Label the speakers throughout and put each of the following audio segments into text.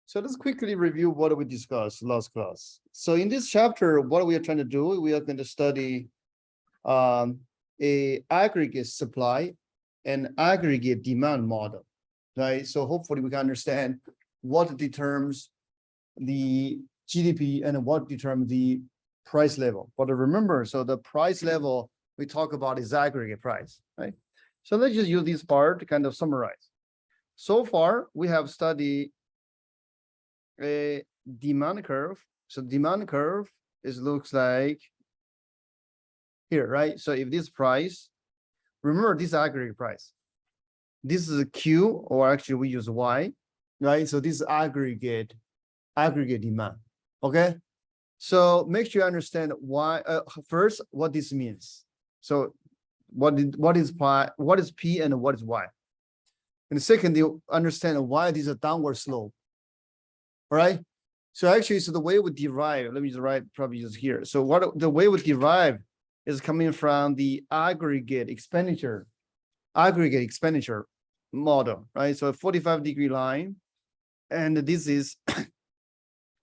Speaker 1: So let's quickly review what we discussed last class. So in this chapter, what we are trying to do, we are going to study a aggregate supply and aggregate demand model, right? So hopefully we can understand what determines the GDP and what determines the price level. But remember, so the price level we talk about is aggregate price, right? So let's just use this part to kind of summarize. So far, we have studied a demand curve. So demand curve looks like here, right? So if this price, remember this aggregate price. This is a Q, or actually we use Y, right? So this is aggregate demand. Okay. So make sure you understand why first what this means. So what is P and what is Y? And second, you understand why this is a downward slope. All right. So actually, so the way we derive, let me just write probably just here. So what the way we derive is coming from the aggregate expenditure model, right? So a 45-degree line, and this is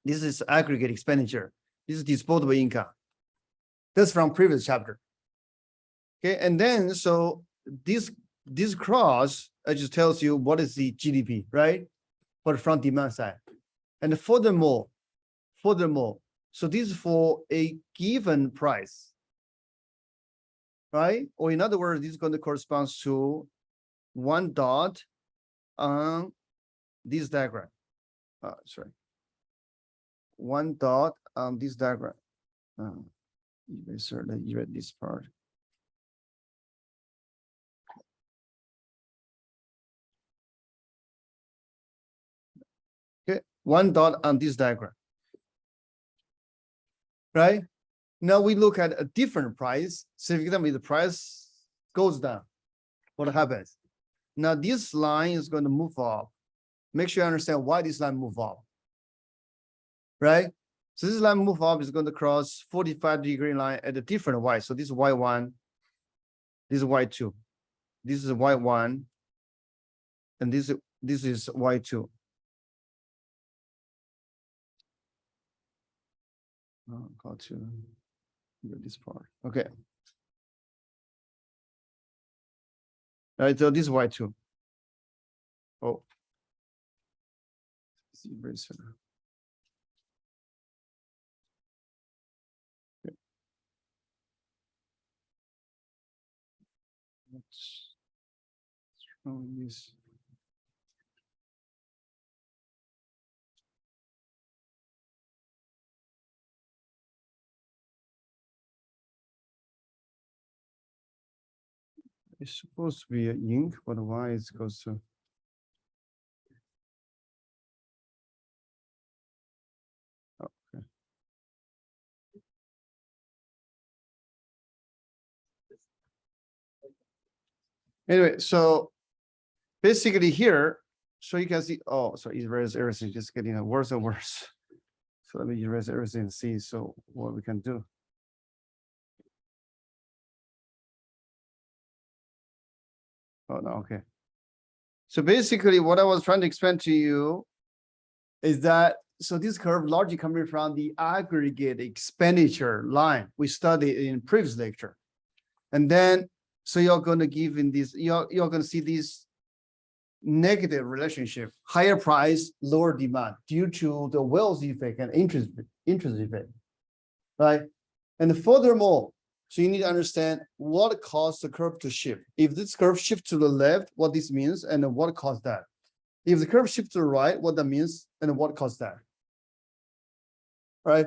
Speaker 1: this is aggregate expenditure. This is disposable income. That's from previous chapter. Okay, and then so this cross just tells you what is the GDP, right? But from demand side. And furthermore, so this is for a given price, right? Or in other words, this is going to correspond to one dot on this diagram. Sorry. One dot on this diagram. Eraser, let you read this part. Okay, one dot on this diagram. Right? Now we look at a different price. So if the price goes down, what happens? Now this line is going to move up. Make sure you understand why this line move up. Right? So this line move up is going to cross 45-degree line at a different Y. So this is Y1, this is Y2, this is Y1, and this is Y2. Got to read this part. Okay. All right, so this is Y2. Oh. Eraser. What's wrong with this? It's supposed to be an ink, but why it goes to? Okay. Anyway, so basically here, so you can see, oh, so erase everything, just getting worse and worse. So let me erase everything and see so what we can do. Oh, no, okay. So basically what I was trying to explain to you is that, so this curve largely coming from the aggregate expenditure line we studied in previous lecture. And then, so you're going to give in this, you're going to see this negative relationship, higher price, lower demand due to the wealth effect and interest effect, right? And furthermore, so you need to understand what caused the curve to shift. If this curve shifts to the left, what this means, and what caused that. If the curve shifts to the right, what that means, and what caused that. Right?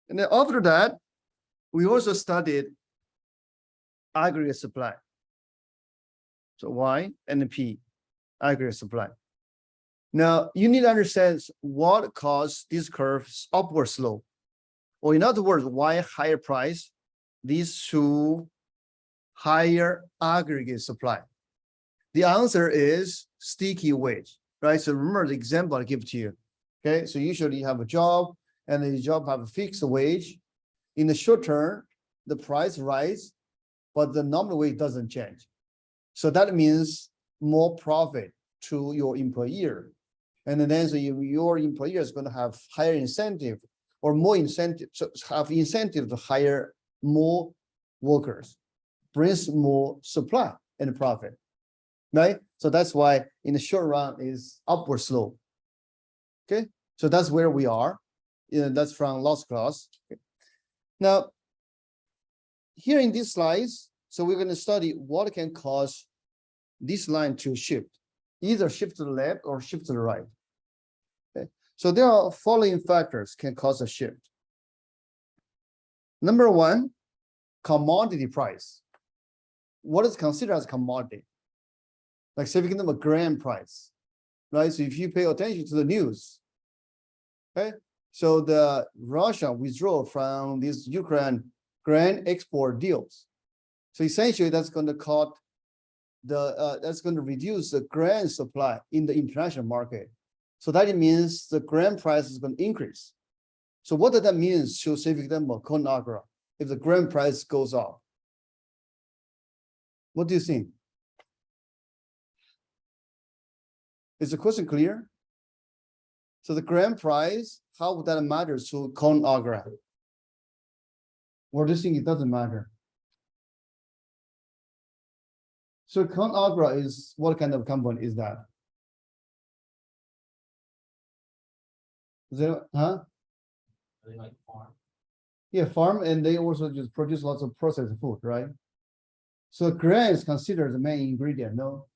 Speaker 1: And then after that, we also studied aggregate supply. So Y and P, aggregate supply. Now, you need to understand what caused this curve's upward slope. Or in other words, why higher price leads to higher aggregate supply. The answer is sticky wage, right? So remember the example I give to you. Okay, so usually you have a job and the job have a fixed wage. In the short term, the price rise, but the nominal wage doesn't change. So that means more profit to your employer. And then so your employer is going to have higher incentive or more incentive, so have incentive to hire more workers, brings more supply and profit, right? So that's why in the short run is upward slope. Okay, so that's where we are. That's from last class. Okay. Now, here in these slides, so we're going to study what can cause this line to shift, either shift to the left or shift to the right. Okay, so there are following factors can cause a shift. Number one, commodity price. What is considered as commodity? Like say we give them a grain price, right? So if you pay attention to the news, okay, so the Russia withdraw from these Ukraine grain export deals. So essentially that's going to cut that's going to reduce the grain supply in the international market. So that means the grain price is going to increase. So what does that mean to say, for example, corn agra, if the grain price goes up? What do you think? Is the question clear? So the grain price, how would that matter to corn agra? Or do you think it doesn't matter? So corn agra is what kind of company is that? Is it, huh?
Speaker 2: They like farm.
Speaker 1: Yeah, farm, and they also just produce lots of processed food, right? So grain is considered the main ingredient, no?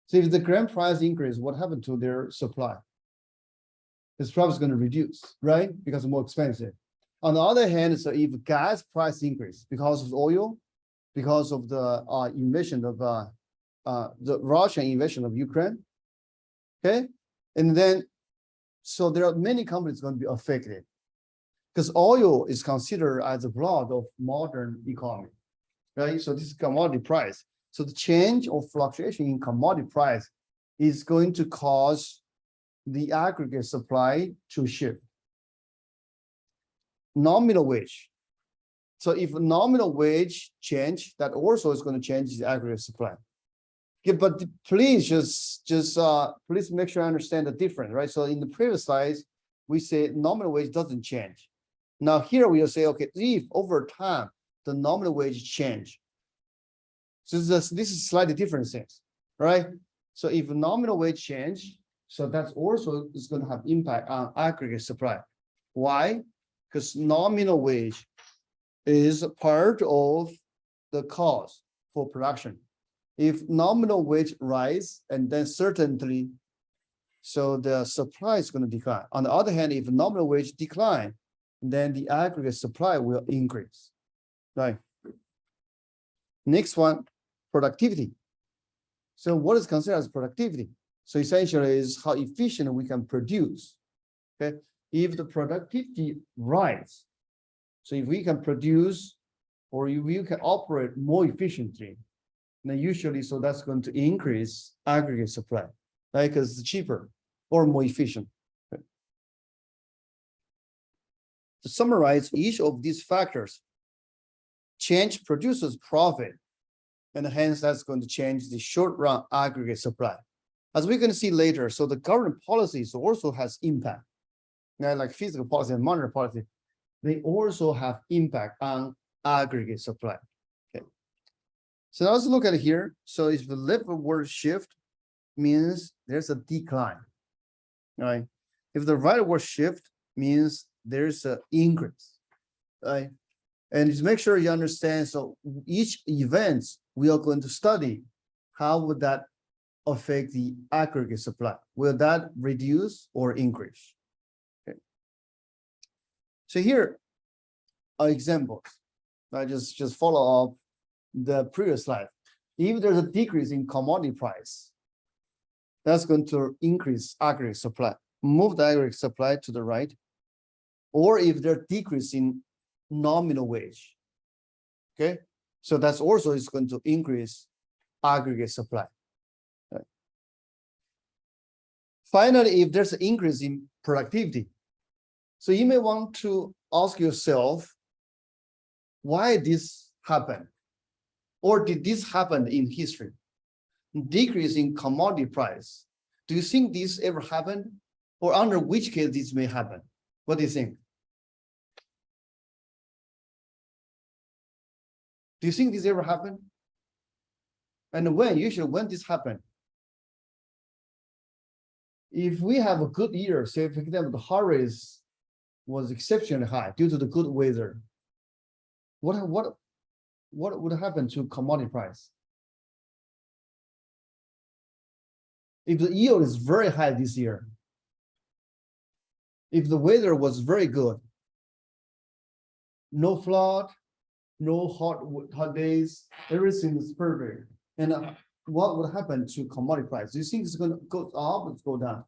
Speaker 1: So if the grain price increase, what happened to their supply? It's probably going to reduce, right? Because it's more expensive. On the other hand, so if gas price increase because of oil, because of the invasion of the Russian invasion of Ukraine, okay, and then so there are many companies going to be affected because oil is considered as the blood of modern economy, right? So this is commodity price. So the change or fluctuation in commodity price is going to cause the aggregate supply to shift. Nominal wage. So if nominal wage change, that also is going to change the aggregate supply. Okay, but please please make sure I understand the difference, right? So in the previous slides, we say nominal wage doesn't change. Now here we will say, okay, if over time the nominal wage change. So this is slightly different things, right? So if nominal wage change, so that's also is going to have impact on aggregate supply. Why? Because nominal wage is part of the cost for production. If nominal wage rise, and then certainly, so the supply is going to decline. On the other hand, if nominal wage decline, then the aggregate supply will increase, right? Next one, productivity. So what is considered as productivity? So essentially is how efficient we can produce, okay? If the productivity rise, so if we can produce or if we can operate more efficiently, then usually, so that's going to increase aggregate supply, right? Because it's cheaper or more efficient. Okay. To summarize each of these factors, change produces profit, and hence that's going to change the short run aggregate supply. As we're going to see later, so the government policies also has impact. Now, like fiscal policy and monetary policy, they also have impact on aggregate supply. Okay. So let's look at it here. So if the leftward shift means there's a decline, right? If the rightward shift means there's an increase, right? And just make sure you understand. So each event we are going to study, how would that affect the aggregate supply? Will that reduce or increase? Okay. So here are examples. I just follow up the previous slide. If there's a decrease in commodity price, that's going to increase aggregate supply, move the aggregate supply to the right. Or if there's a decrease in nominal wage, okay? So that's also is going to increase aggregate supply. Right. Finally, if there's an increase in productivity, so you may want to ask yourself, why this happened? Or did this happen in history? Decrease in commodity price. Do you think this ever happened? Or under which case this may happen? What do you think? Do you think this ever happened? And when, usually when this happened? If we have a good year, say for example, the harvest was exceptionally high due to the good weather, what would happen to commodity price? If the yield is very high this year, if the weather was very good, no flood, no hot days, everything is perfect. And what would happen to commodity price? Do you think it's going to go up or go down?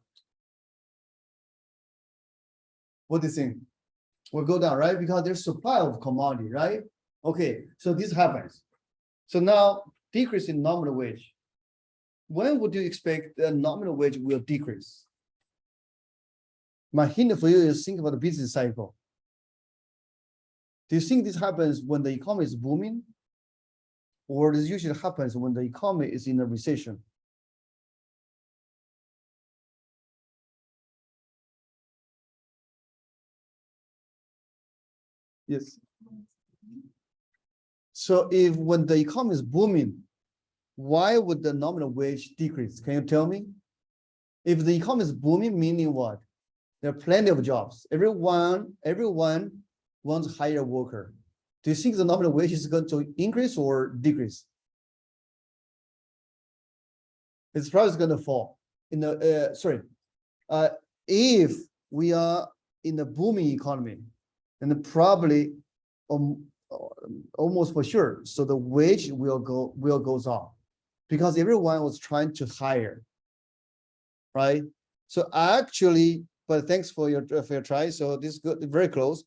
Speaker 1: What do you think? Will go down, right? Because there's supply of commodity, right? Okay, so this happens. So now decrease in nominal wage. When would you expect the nominal wage will decrease? My hint for you is think about the business cycle. Do you think this happens when the economy is booming? Or this usually happens when the economy is in a recession? Yes. So if when the economy is booming, why would the nominal wage decrease? Can you tell me? If the economy is booming, meaning what? There are plenty of jobs. Everyone wants to hire a worker. Do you think the nominal wage is going to increase or decrease? It's probably going to fall. In the if we are in a booming economy, then probably almost for sure, so the wage will goes up because everyone was trying to hire, right? So actually, but thanks for your try. So this is good, very close.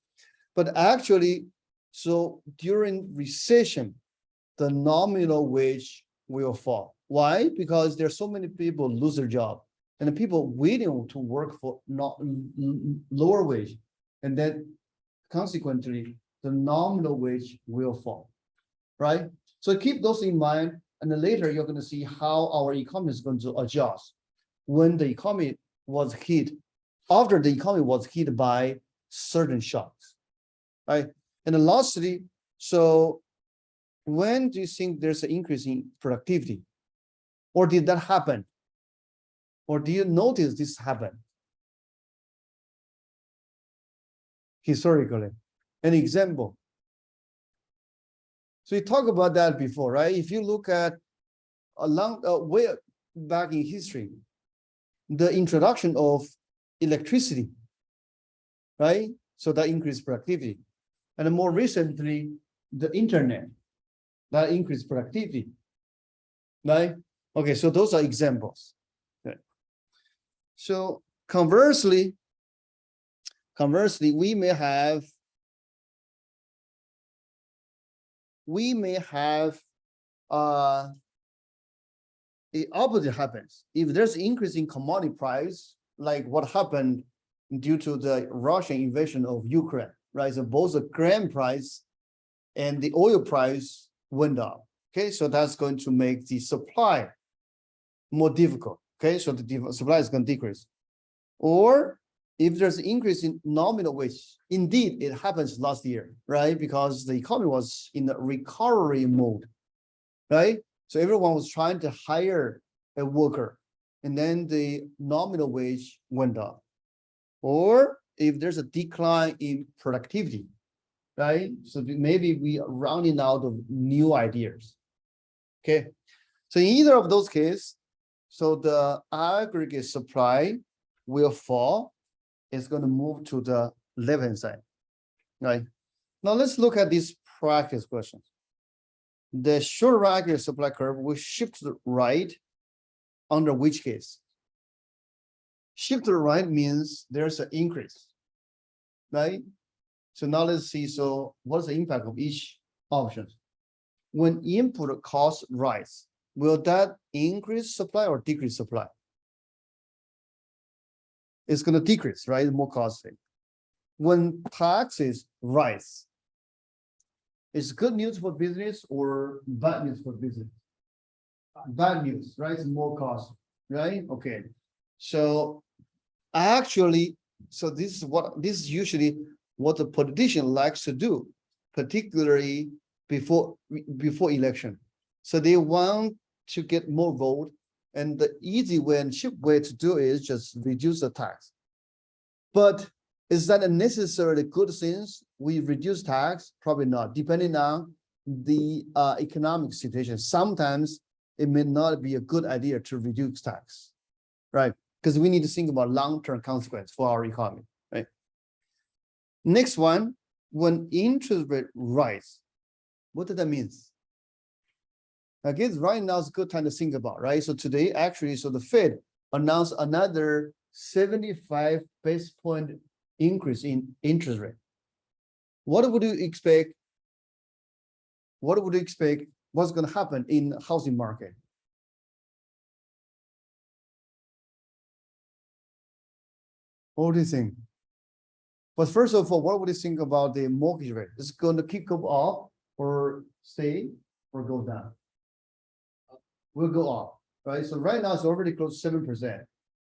Speaker 1: But actually, so during recession, the nominal wage will fall. Why? Because there's so many people lose their job, and the people willing to work for not lower wage, and then consequently, the nominal wage will fall, right? So keep those in mind, and then later you're going to see how our economy is going to adjust when the economy was hit, after the economy was hit by certain shocks, right? And then lastly, so when do you think there's an increase in productivity? Or did that happen? Or do you notice this happen? Historically, an example. So we talked about that before, right? If you look at a long way back in history, the introduction of electricity, right? So that increased productivity. And more recently, the internet, that increased productivity, right? Okay, so those are examples. Okay. So conversely, we may have the opposite happens. If there's increase in commodity price, like what happened due to the Russian invasion of Ukraine, right? So both the grain price and the oil price went up. Okay, so that's going to make the supply more difficult. Okay, so the supply is going to decrease. Or if there's an increase in nominal wage, indeed it happens last year, right? Because the economy was in a recovery mode, right? So everyone was trying to hire a worker, and then the nominal wage went up. Or if there's a decline in productivity, right? So maybe we are rounding out of new ideas. Okay, so in either of those cases, so the aggregate supply will fall. It's going to move to the left-hand side, right? Now let's look at these practice questions. The short aggregate supply curve will shift to the right under which case? Shift to the right means there's an increase, right? So now let's see, so what's the impact of each option? When input costs rise, will that increase supply or decrease supply? It's going to decrease, right? More costly. When taxes rise, it's good news for business or bad news for business? Bad news, right? It's more cost, right? Okay. So actually, so this is usually what the politician likes to do, particularly before election. So they want to get more vote, and the easy way and cheap way to do it is just reduce the tax. But is that a necessarily good thing? We reduce tax? Probably not, depending on the economic situation. Sometimes it may not be a good idea to reduce tax, right? Because we need to think about long-term consequence for our economy, right? Next one, when interest rate rise, what does that mean? I guess right now is a good time to think about, right? So today, actually, so the Fed announced another 75 basis point increase in interest rate. What would you expect? What would you expect? What's going to happen in the housing market? What do you think? But first of all, what would you think about the mortgage rate? Is it going to kick up or stay or go down? Will go up, right? So right now it's already close to 7%.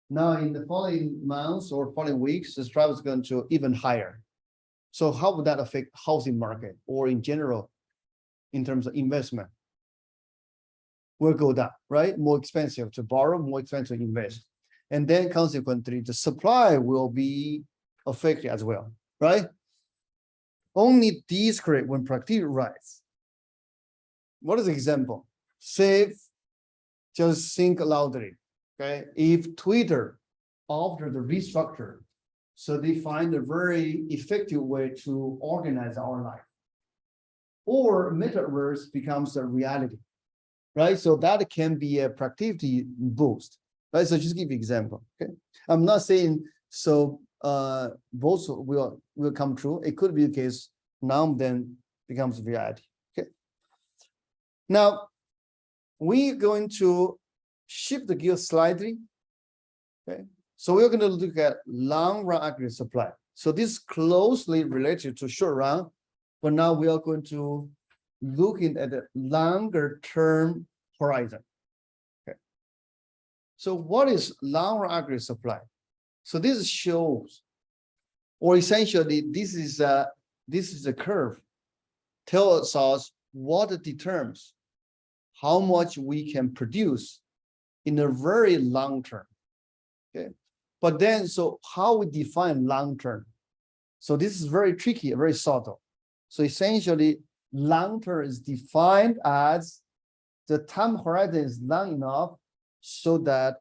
Speaker 1: Now in the following months or following weeks, this drive is going to even higher. So how would that affect housing market or in general, in terms of investment? Will go down, right? More expensive to borrow, more expensive to invest. And then consequently, the supply will be affected as well, right? Only decrease when productivity rise. What is the example? Say, just think loudly, okay? If Twitter, after the restructure, so they find a very effective way to organize our life, or metaverse becomes a reality, right? So that can be a productivity boost, right? So just give you example, okay? I'm not saying so both will come true. It could be the case now then becomes reality, okay? Now, we're going to shift the gear slightly, okay? So we're going to look at long run aggregate supply. So this is closely related to short run, but now we are going to looking at a longer term horizon. Okay. So what is long run aggregate supply? So this shows, or essentially this is a curve, tells us what determines how much we can produce in a very long term. Okay. But then, so how we define long term? So this is very tricky, very subtle. So essentially, long term is defined as the time horizon is long enough so that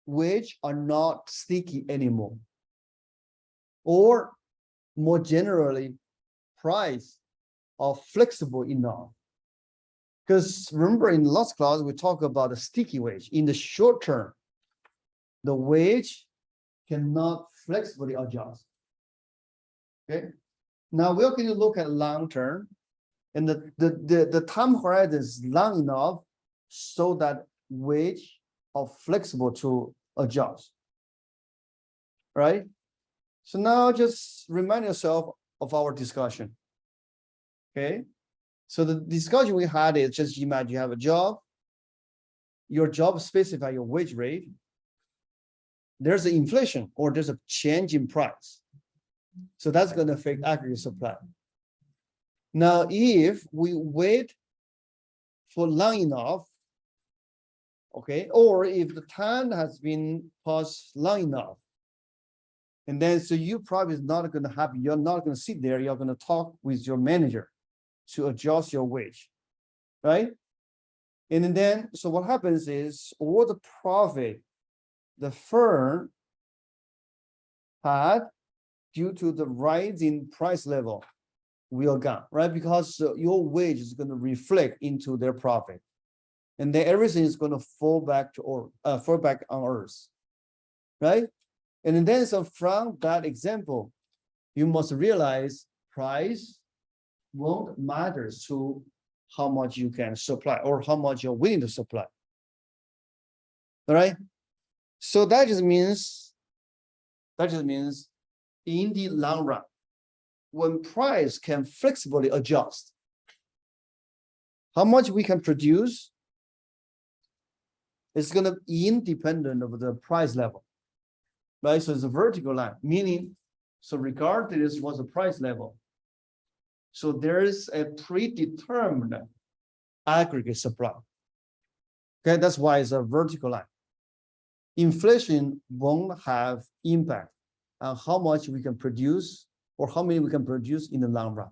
Speaker 1: wage are not sticky anymore. Or more generally, price are flexible enough. Because remember in last class, we talked about a sticky wage. In the short term, the wage cannot flexibly adjust. Okay. Now we're going to look at long term, and the time horizon is long enough so that wage are flexible to adjust. Right? So now just remind yourself of our discussion. Okay. So the discussion we had is just imagine you have a job, your job specify your wage rate, there's an inflation or there's a change in price. So that's going to affect aggregate supply. Now, if we wait for long enough, okay, or if the time has been passed long enough, and then so you probably not going to have, you're not going to sit there, you're going to talk with your manager to adjust your wage, right? And then, so what happens is all the profit the firm had due to the rise in price level will gone, right? Because your wage is going to reflect into their profit. And then everything is going to fall back to or fall back on earth, right? And then so from that example, you must realize price won't matter to how much you can supply or how much you're willing to supply. All right. So that just means in the long run, when price can flexibly adjust, how much we can produce It's gonna be independent of the price level. Right? So it's a vertical line, meaning, so regardless what's the price level. So there is a predetermined aggregate supply. Okay, that's why it's a vertical line. Inflation won't have impact on how much we can produce or how many we can produce in the long run.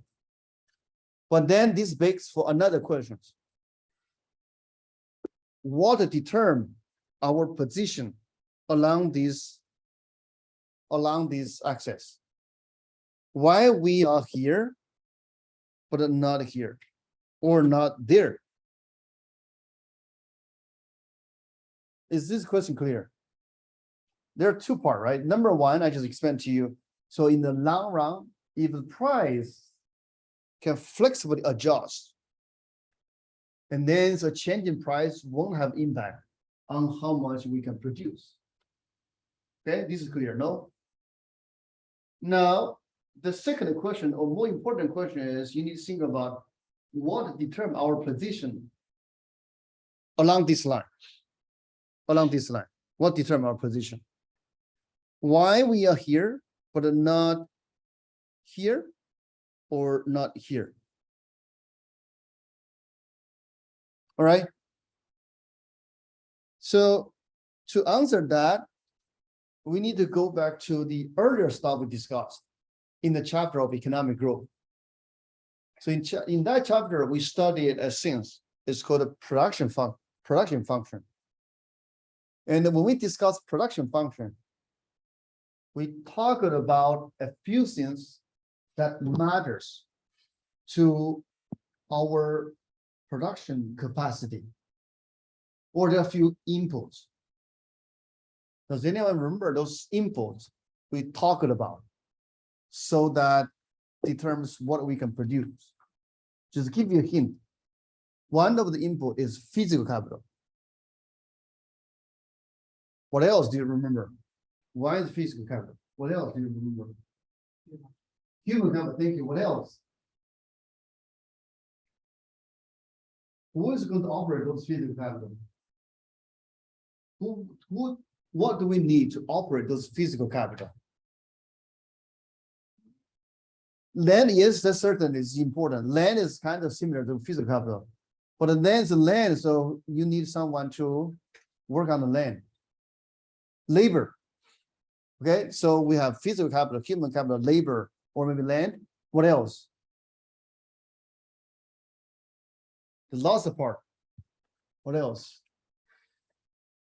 Speaker 1: But then this begs for another question. What determines our position along this axis? Why we are here, but not here, or not there? Is this question clear? There are two parts, right? Number one, I just explained to you. So in the long run, if the price can flexibly adjust, and then the change in price won't have impact on how much we can produce. Okay, this is clear, no? Now, the second question, or more important question, is you need to think about what determines our position along this line. Along this line, what determines our position? Why we are here, but not here or not here? All right. So to answer that, we need to go back to the earlier stuff we discussed in the chapter of economic growth. So in that chapter, we studied a sense. It's called a production function. And when we discuss production function, we talked about a few things that matters to our production capacity, or there are a few inputs. Does anyone remember those inputs we talked about? So that determines what we can produce. Just give you a hint. One of the input is physical capital. What else do you remember? Why is physical capital? What else do you remember? Human capital, thank you. What else? Who is going to operate those physical capital? What do we need to operate those physical capital? Land, yes, that certainly is important. Land is kind of similar to physical capital, but the land is land, so you need someone to work on the land. Labor. Okay, so we have physical capital, human capital, labor, or maybe land. What else? The loss part. What else?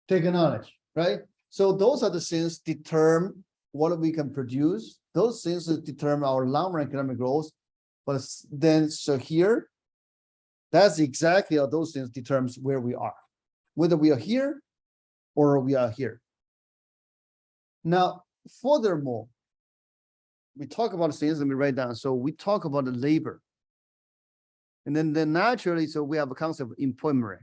Speaker 1: Technology, right? So those are the things determine what we can produce. Those things determine our long-run economic growth. But then, so here, that's exactly how those things determines where we are, whether we are here or we are here. Now, furthermore, we talk about things, let me write down. So we talk about the labor. And then naturally, so we have a concept of employment rate.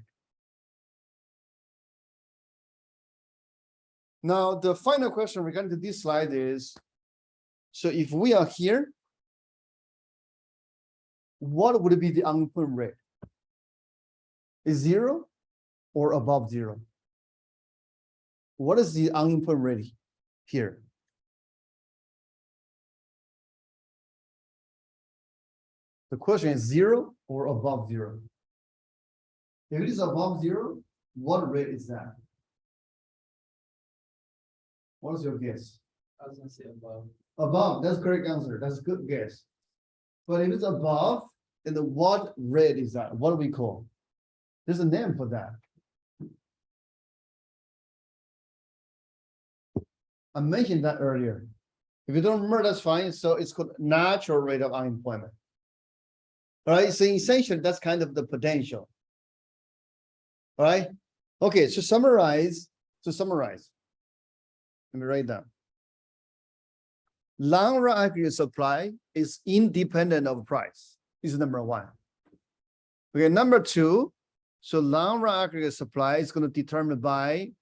Speaker 1: Now, the final question regarding to this slide is, so if we are here, what would be the unemployment rate? Is 0 or above 0? What is the unemployment rate here? The question is 0 or above 0? If it is above 0, what rate is that? What is your guess?
Speaker 2: I was gonna say above.
Speaker 1: Above, that's correct answer. That's a good guess. But if it's above, then the what rate is that? What do we call? There's a name for that. I mentioned that earlier. If you don't remember, that's fine. So it's called natural rate of unemployment. All right, so essentially that's kind of the potential. All right. Okay, so summarize. Let me write down. Long-run aggregate supply is independent of price. This is number one. Okay, number two, so long-run aggregate supply is going to be determined by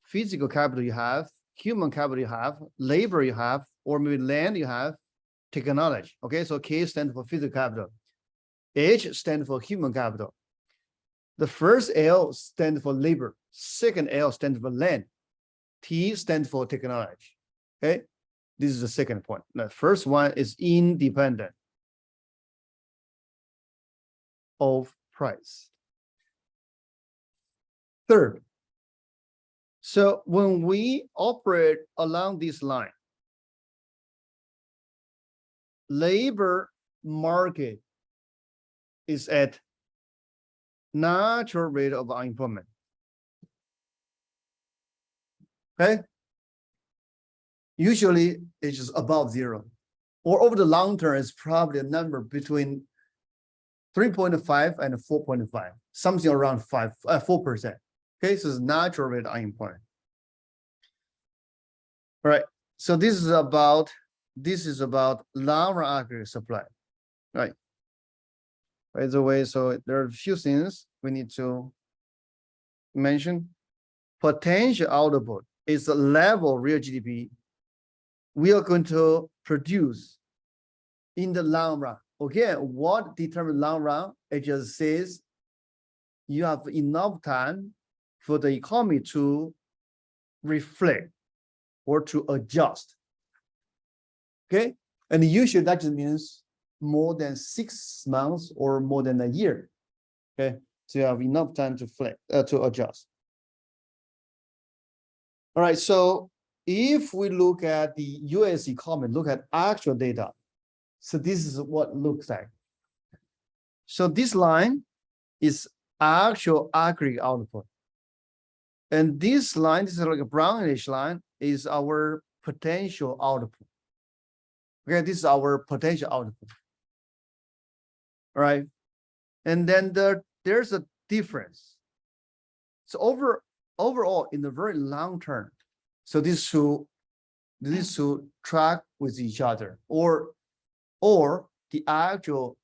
Speaker 1: physical capital you have, human capital you have, labor you have, or maybe land you have, technology. Okay, so K stands for physical capital. H stands for human capital. The first L stands for labor, second L stands for land, T stands for technology. Okay, this is the second point. The first one is independent of price. Third, so when we operate along this line, labor market is at natural rate of unemployment. Okay. Usually it's just above zero, or over the long term, it's probably a number between 3.5 and 4.5, something around 4%. Okay, so it's natural rate of unemployment. All right. So this is about long run aggregate supply, right? By the way, so there are a few things we need to mention. Potential output is the level of real GDP we are going to produce in the long run. Okay, what determines long run? It just says you have enough time for the economy to reflect or to adjust. Okay, and usually that just means more than 6 months or more than a year. Okay, so you have enough time to to adjust. All right, so if we look at the US economy, look at actual data. So this is what it looks like. So this line is actual aggregate output. And this line, this is like a brownish line, is our potential output. Okay, this is our potential output. All right. And then there's a difference. So overall, in the very long term, so this should track with each other, or the actual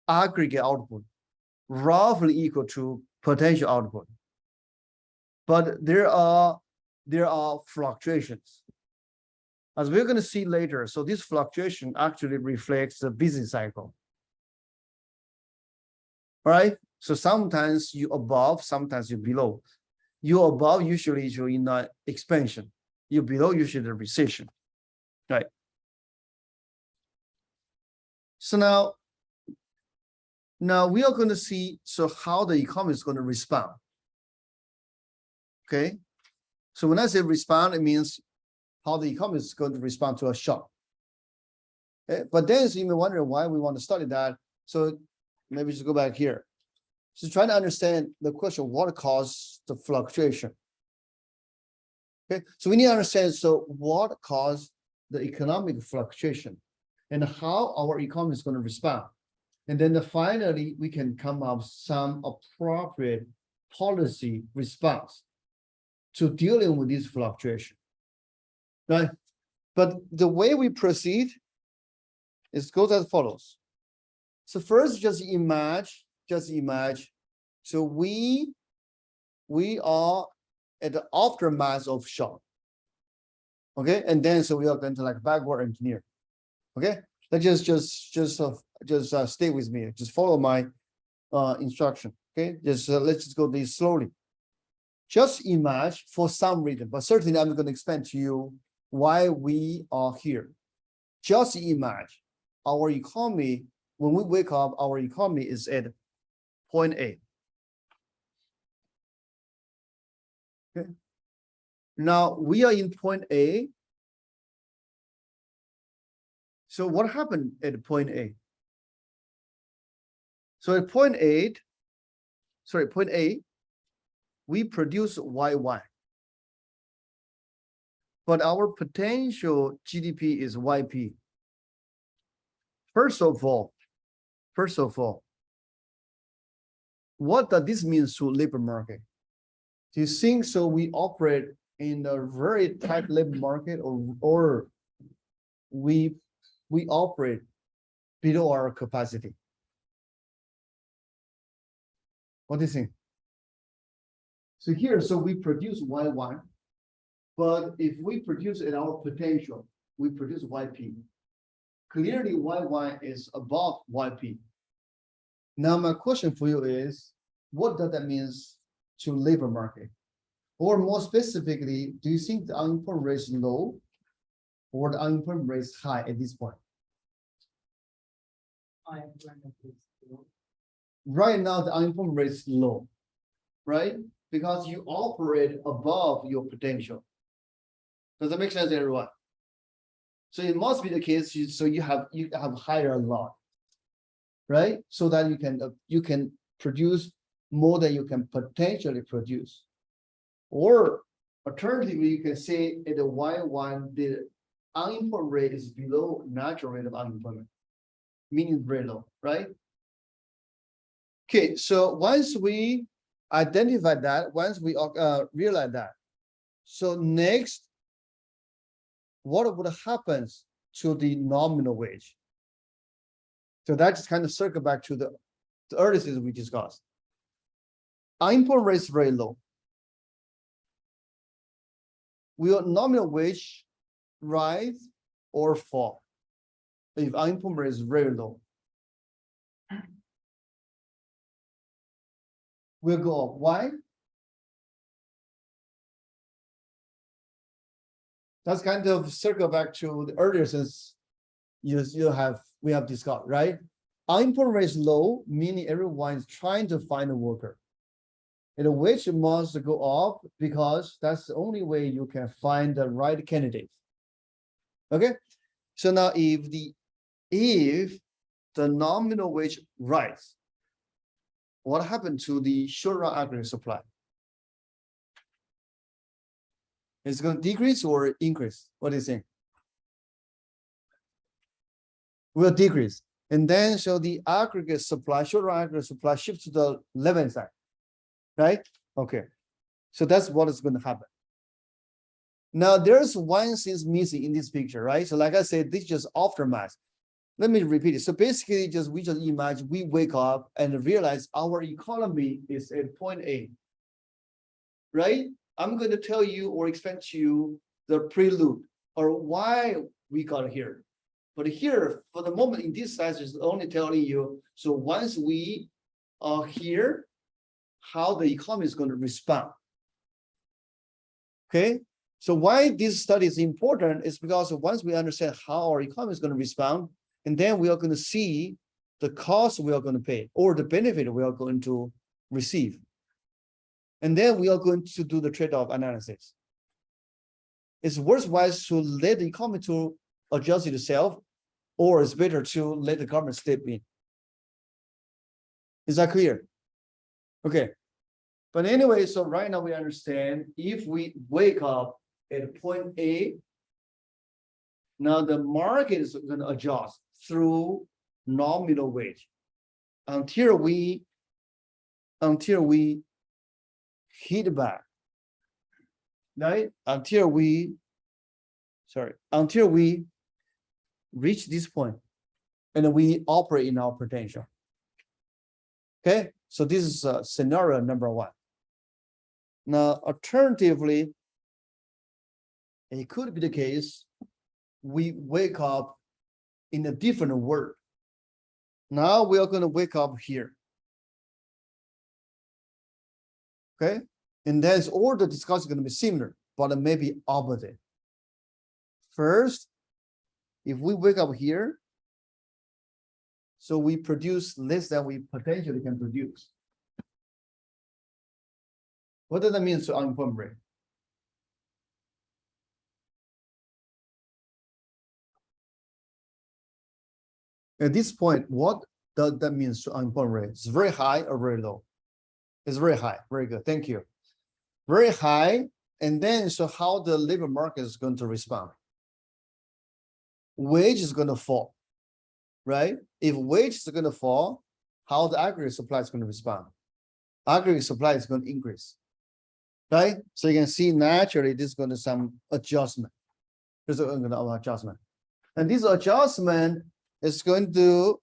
Speaker 1: aggregate output roughly equal to potential output. But there are fluctuations, as we're going to see later. So this fluctuation actually reflects the business cycle. All right. So sometimes you above, sometimes you below. You above usually you're in an expansion. You below usually the recession. Right. So now we are going to see how the economy is going to respond. Okay. So when I say respond, it means how the economy is going to respond to a shock. Okay? But then you may wonder why we want to study that. So maybe just go back here. So trying to understand the question, what caused the fluctuation? Okay, so we need to understand, so what caused the economic fluctuation and how our economy is going to respond. And then finally, we can come up with some appropriate policy response to dealing with this fluctuation, right? But the way we proceed is goes as follows. So first, just imagine, so we are at the aftermath of shock, okay? And then so we are going to like backward engineer, okay? Let's just stay with me. Just follow my instruction, okay? Let's just go this slowly. Just imagine for some reason, but certainly I'm going to explain to you why we are here. Just imagine our economy, when we wake up, our economy is at point A. Okay. Now we are in point A. So what happened at point A? So at point A, we produce YY. But our potential GDP is YP. First of all, what does this mean to labor market? Do you think so we operate in a very tight labor market, or we operate below our capacity? What do you think? So here, so we produce YY, but if we produce at our potential, we produce YP. Clearly, YY is above YP. Now, my question for you is, what does that mean to labor market? Or more specifically, do you think the unemployment rate is low or the unemployment rate is high at this point? Right now, the unemployment rate is low, right? Because you operate above your potential. Does that make sense, everyone? So it must be the case. So you have hired a lot, right? So that you can produce more than you can potentially produce. Or alternatively, you can say at the Y1, the unemployment rate is below natural rate of unemployment, meaning very low, right? Okay, so once we identify that, once we realize that, so next, what would happen to the nominal wage? So that's kind of circle back to the earlier things we discussed. Unemployment rate is very low. Will nominal wage rise or fall if unemployment rate is very low? Will go up. Why? That's kind of circle back to the earlier since we have discussed, right? Unemployment rate is low, meaning everyone is trying to find a worker. And the wage must go up because that's the only way you can find the right candidate. Okay, so now if the nominal wage rise, what happened to the short-run aggregate supply? Is it going to decrease or increase? What do you think? Will decrease. And then so the aggregate supply, short-run aggregate supply shifts to the left-hand side, right? Okay, so that's what is going to happen. Now there's one thing missing in this picture, right? So like I said, this is just aftermath. Let me repeat it. So basically, we just imagine we wake up and realize our economy is at point A, right? I'm going to tell you or explain to you the prelude or why we got here. But here, for the moment, in this slide, is only telling you, so once we are here, how the economy is going to respond. Okay, so why this study is important is because once we understand how our economy is going to respond, and then we are going to see the cost we are going to pay or the benefit we are going to receive. And then we are going to do the trade-off analysis. It's worthwhile to let the economy to adjust itself, or it's better to let the government step in. Is that clear? Okay. But anyway, so right now we understand if we wake up at point A, now the market is going to adjust through nominal wage until we hit back, right? Until we reach this point and we operate in our potential. Okay, so this is scenario number one. Now, alternatively, it could be the case we wake up in a different world. Now we are going to wake up here. Okay, and then all the discussion is going to be similar, but maybe opposite. First, if we wake up here, so we produce less than we potentially can produce. What does that mean to unemployment rate? At this point, what does that mean to unemployment rate? It's very high or very low? It's very high. Very good. Thank you. Very high. And then, so how the labor market is going to respond? Wage is going to fall, right? If wage is going to fall, how the aggregate supply is going to respond? Aggregate supply is going to increase, right? So you can see naturally this is going to some adjustment. There's an adjustment. And this adjustment is going to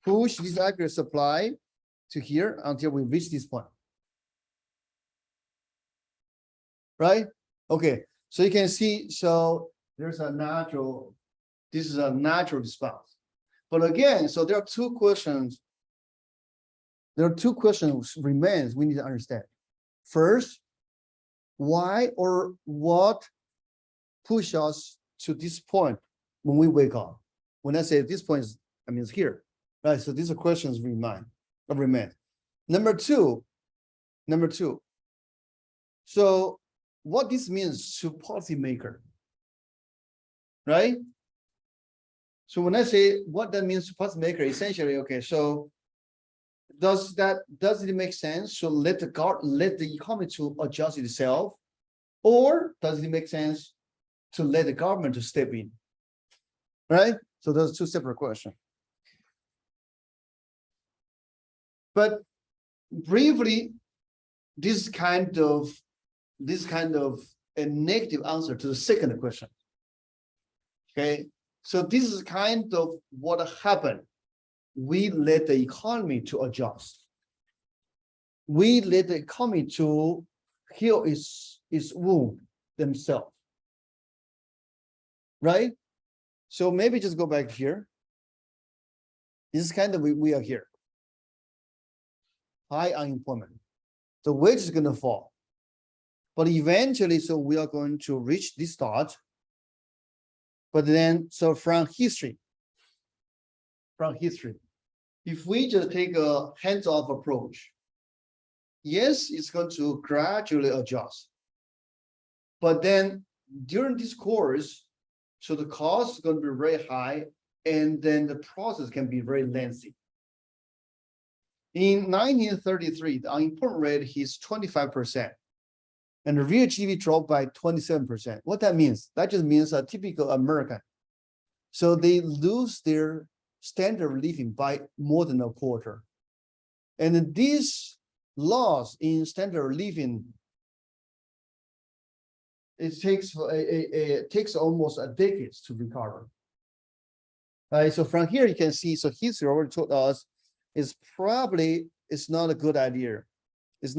Speaker 1: push this aggregate supply to here until we reach this point. Right? Okay, so you can see, so there's a natural, this is a natural response. But again, so there are two questions there are two questions remains we need to understand. First, why or what push us to this point when we wake up? When I say this point, I mean it's here, right? So these are questions remain. Number two. So what this means to policymaker, right? So when I say what that means to policymaker, essentially, okay, so does it make sense to let the economy to adjust itself, or does it make sense to let the government to step in, right? So those two separate questions. But briefly, this kind of a negative answer to the second question. Okay, so this is kind of what happened. We let the economy to adjust. We let the economy to heal its wound themselves. Right? So maybe just go back here. This is kind of we are here. High unemployment. The wage is going to fall. But eventually, so we are going to reach this thought. But then, so from history, if we just take a hands-off approach, yes, it's going to gradually adjust. But then during this course, so the cost is going to be very high, and then the process can be very lengthy. In 1933, the unemployment rate is 25%, and the real GDP dropped by 27%. What that means? That just means a typical American. So they lose their standard of living by more than a quarter. And this loss in standard of living, it takes almost a decade to recover. Right, so from here you can see, so history already told us it's not a good idea. It's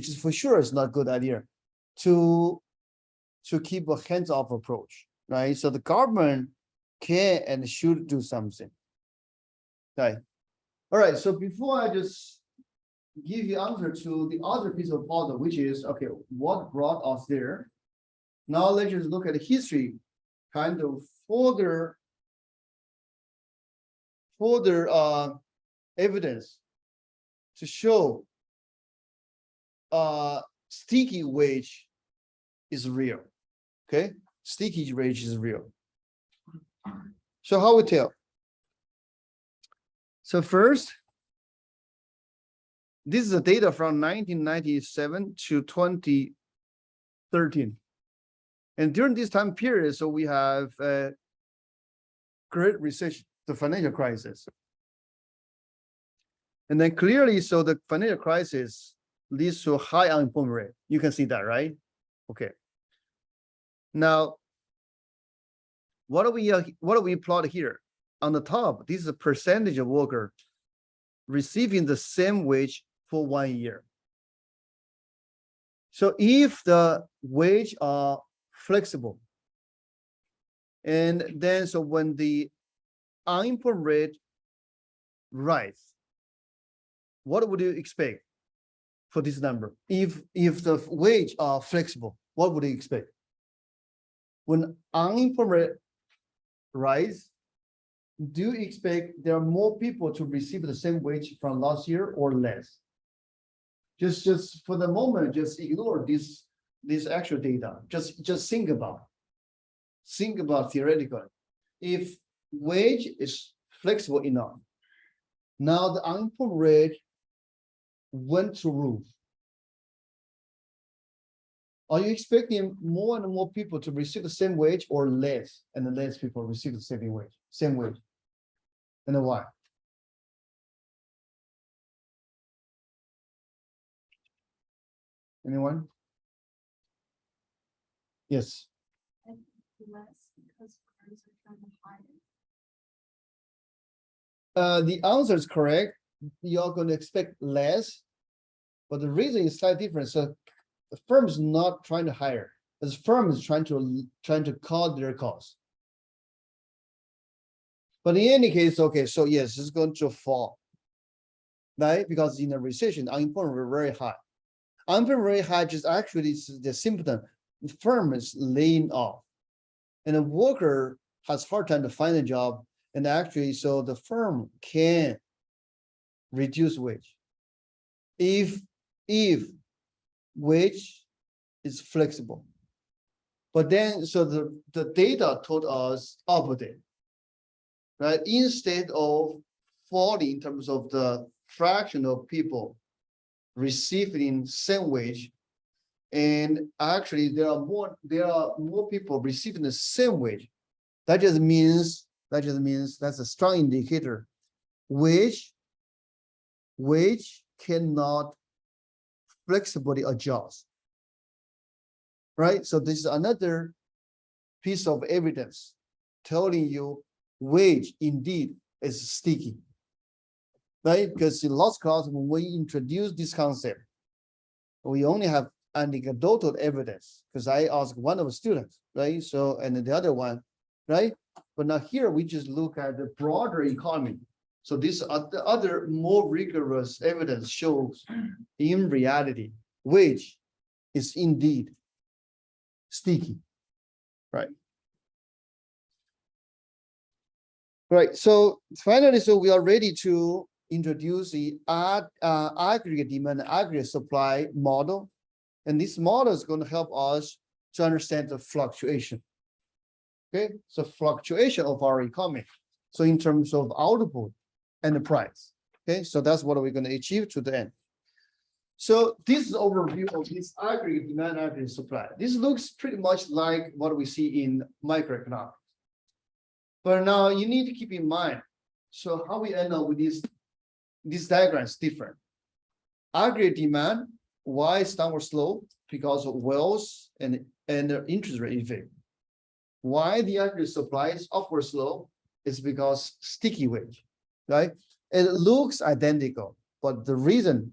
Speaker 1: just for sure it's not a good idea to keep a hands-off approach, right? So the government can and should do something. Okay. All right, so before I just give you answer to the other piece of puzzle, which is, okay, what brought us there? Now let's just look at the history, kind of further evidence to show sticky wage is real. Okay, sticky wage is real. So how we tell? So first, this is the data from 1997 to 2013. And during this time period, so we have a Great Recession, the financial crisis. And then clearly, so the financial crisis leads to a high unemployment rate. You can see that, right? Okay. Now, what do we plot here? On the top, this is a percentage of workers receiving the same wage for 1 year. So if the wage are flexible, and then so when the unemployment rate rise, what would you expect for this number? If the wage are flexible, what would you expect? When unemployment rate rise, do you expect there are more people to receive the same wage from last year or less? Just for the moment, just ignore this actual data. Just think about theoretically. If wage is flexible enough, now the unemployment rate went to roof. Are you expecting more and more people to receive the same wage or less, and less people receive the same wage? And then why? Anyone? Yes.
Speaker 3: Less because firms are trying to hire.
Speaker 1: The answer is correct. You're going to expect less, but the reason is slightly different. So the firm is not trying to hire. The firm is trying to cut their costs. But in any case, okay, so yes, it's going to fall. right? Because in a recession, unemployment will be very high. Unemployment very high just actually is the symptom. The firm is laying off, and the worker has hard time to find a job, and actually, so the firm can reduce wage. If wage is flexible. But then, so the data told us opposite, right? Instead of falling in terms of the fraction of people receiving same wage, and actually there are more people receiving the same wage. That just means that's a strong indicator. Wage cannot flexibly adjust. Right? So this is another piece of evidence telling you wage indeed is sticky. Right? Because in last class, when we introduced this concept, we only have anecdotal evidence because I asked one of the students, right? So, and the other one, right? But now here we just look at the broader economy. So this other more rigorous evidence shows in reality, wage is indeed sticky, right? Right, so finally, so we are ready to introduce the aggregate demand, aggregate supply model. And this model is going to help us to understand the fluctuation. Okay, so fluctuation of our economy. So in terms of output and the price. Okay, so that's what we're going to achieve to the end. So this is overview of this aggregate demand, aggregate supply. This looks pretty much like what we see in microeconomics. But now you need to keep in mind, so how we end up with this diagram is different. Aggregate demand, why is downward slope? Because of wealth and the interest rate effect. Why the aggregate supply is upward slope is because sticky wage, right? It looks identical, but the reason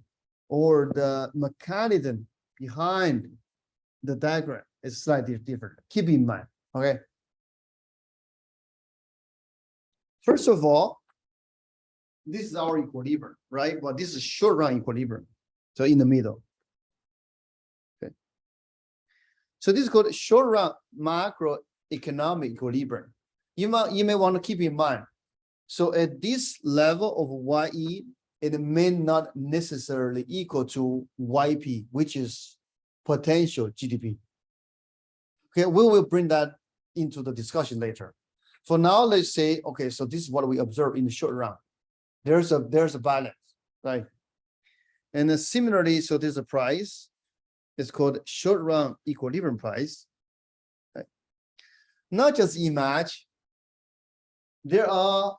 Speaker 1: or the mechanism behind the diagram is slightly different. Keep in mind, okay? First of all, this is our equilibrium, right? Well, this is short run equilibrium. So in the middle. Okay. So this is called short run macroeconomic equilibrium. You may want to keep in mind. So at this level of YE, it may not necessarily equal to YP, which is potential GDP. Okay, we will bring that into the discussion later. For now, let's say, okay, so this is what we observe in the short run. There's a balance, right? And then similarly, so there's a price. It's called short run equilibrium price. Right? Not just imagine, there are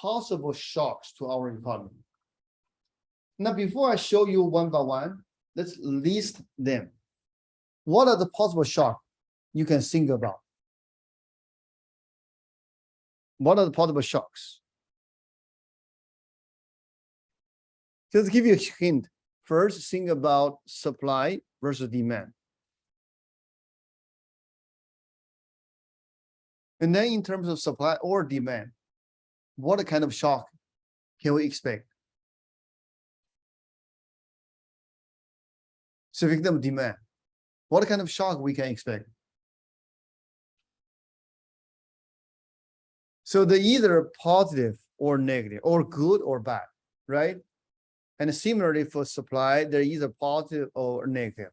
Speaker 1: possible shocks to our economy. Now, before I show you one by one, let's list them. What are the possible shocks you can think about? What are the possible shocks? Just give you a hint. First, think about supply versus demand. And then in terms of supply or demand, what kind of shock can we expect? So victim demand, what kind of shock we can expect? So they're either positive or negative, or good or bad, right? And similarly for supply, they're either positive or negative.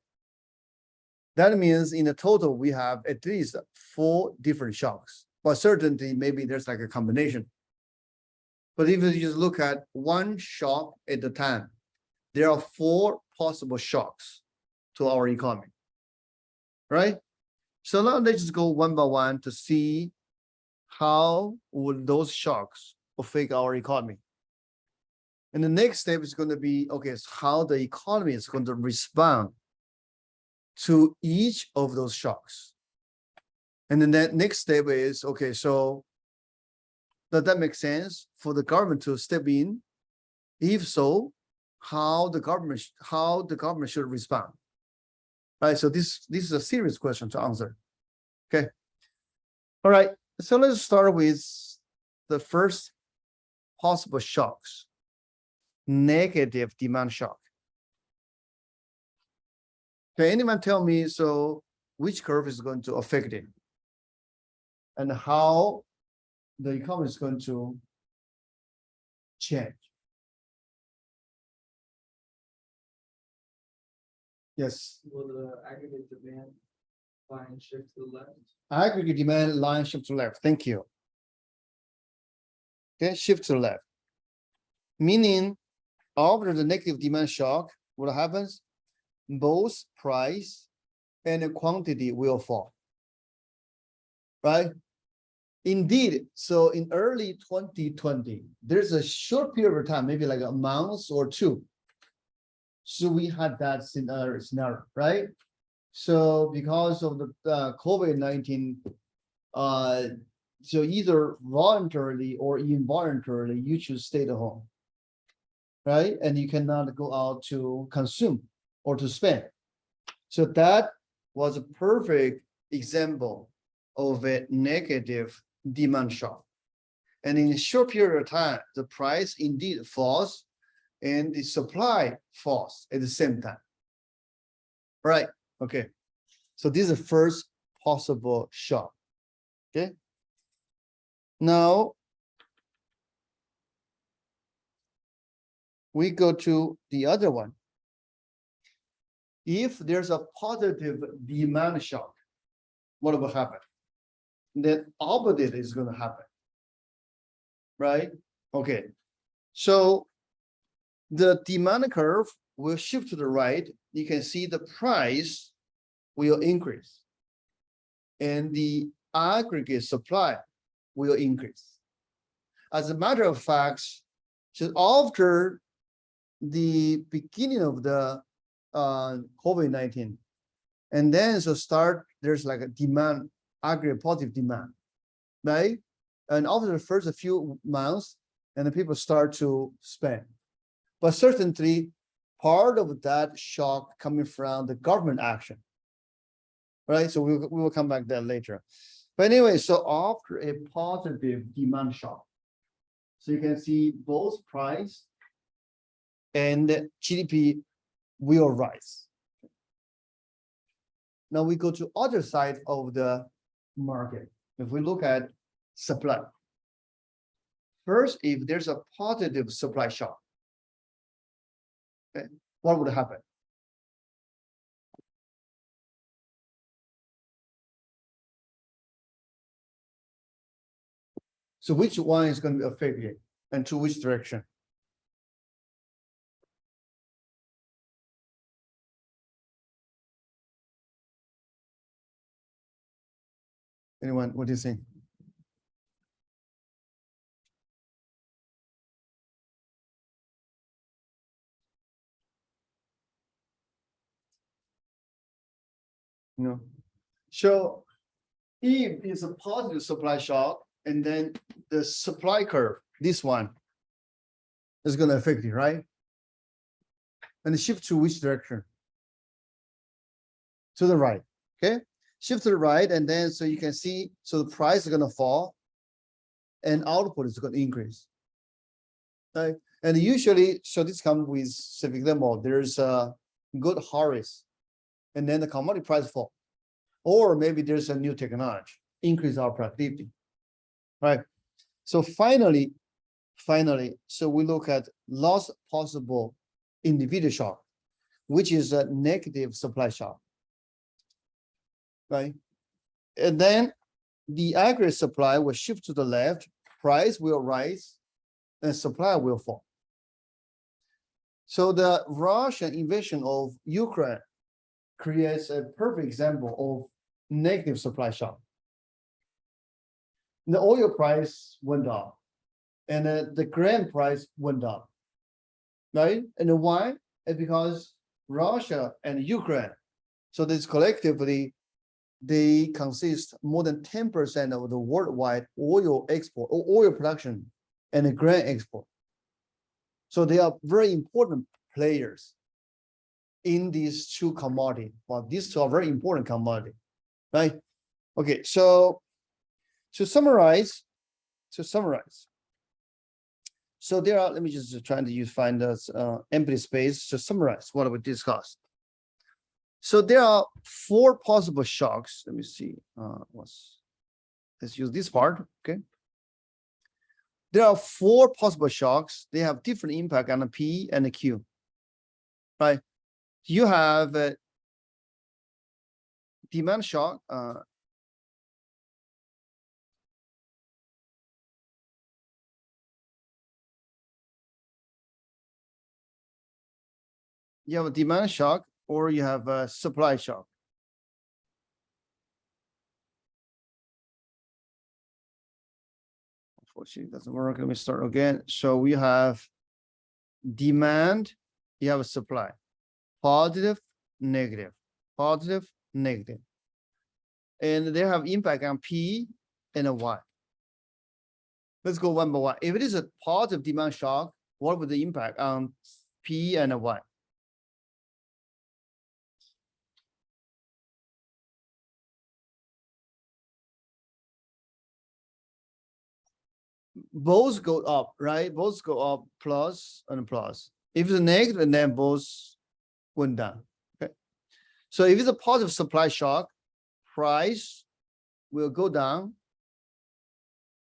Speaker 1: That means in the total, we have at least 4 different shocks, but certainly maybe there's like a combination. But if you just look at one shock at a time, there are 4 possible shocks to our economy, right? So now let's just go one by one to see how would those shocks affect our economy. And the next step is going to be, okay, so how the economy is going to respond to each of those shocks. And then that next step is, okay, so does that make sense for the government to step in? If so, how the government should respond? All right, so this is a serious question to answer. Okay. All right, so let's start with the first possible shocks. negative demand shock. Can anyone tell me, so which curve is going to affect it? And how the economy is going to change? Yes,
Speaker 2: Will the aggregate demand line shift to the left?
Speaker 1: aggregate demand line shift to left. Thank you. Okay, shift to left. Meaning after the negative demand shock, what happens? Both price and quantity will fall. Right? Indeed, so in early 2020, there's a short period of time, maybe like a month or two. So we had that scenario, right? So because of the COVID-19, so either voluntarily or involuntarily, you should stay at home, right? And you cannot go out to consume or to spend. So that was a perfect example of a negative demand shock. And in a short period of time, the price indeed falls and the supply falls at the same time. Right, okay. So this is the first possible shock, okay? Now, we go to the other one. If there's a positive demand shock, what will happen? The opposite is going to happen, right? Okay, so the demand curve will shift to the right. You can see the price will increase and the aggregate supply will increase. As a matter of fact, so after the beginning of the COVID-19, and then so there's like a demand, aggregate positive demand, right? And after the first few months, and the people start to spend. But certainly part of that shock coming from the government action, right? So we will come back to that later. But anyway, so after a positive demand shock, so you can see both price and GDP will rise. Now we go to other side of the market. If we look at supply, first, if there's a positive supply shock, okay, what would happen? So which one is going to be affected and to which direction? Anyone, what do you think? No. So if it's a positive supply shock, and then the supply curve, this one, is going to affect it, right? And shift to which direction? To the right, okay? Shift to the right, and then so you can see, so the price is going to fall, and output is going to increase, right? And usually, so this comes with specific example, there's a good harvest, and then the commodity price fall, or maybe there's a new technology, increase our productivity, right? So finally, so we look at last possible individual shock, which is a negative supply shock, right? And then the aggregate supply will shift to the left, price will rise, and supply will fall. So the Russian invasion of Ukraine creates a perfect example of negative supply shock. The oil price went up, and the grain price went up, right? And why? It's because Russia and Ukraine, so this collectively, they consist more than 10% of the worldwide oil export or oil production and the grain export. So they are very important players in these two commodities. Well, these two are very important commodities, right? Okay, so to summarize, So there are, let me just try to find this empty space to summarize what we discussed. So there are 4 possible shocks. Let me see. Let's use this part. Okay. There are 4 possible shocks. They have different impact on the P and the Q. Right. You have a demand shock. You have a demand shock or you have a supply shock. Unfortunately, it doesn't work. Let me start again. So we have demand, you have a supply, positive, negative, positive, negative. And they have impact on P and a Y. Let's go one by one. If it is a positive demand shock, what would the impact on P and a Y? Both go up, right? Both go up, plus and plus. If it's negative, and then both went down. Okay. So if it's a positive supply shock, price will go down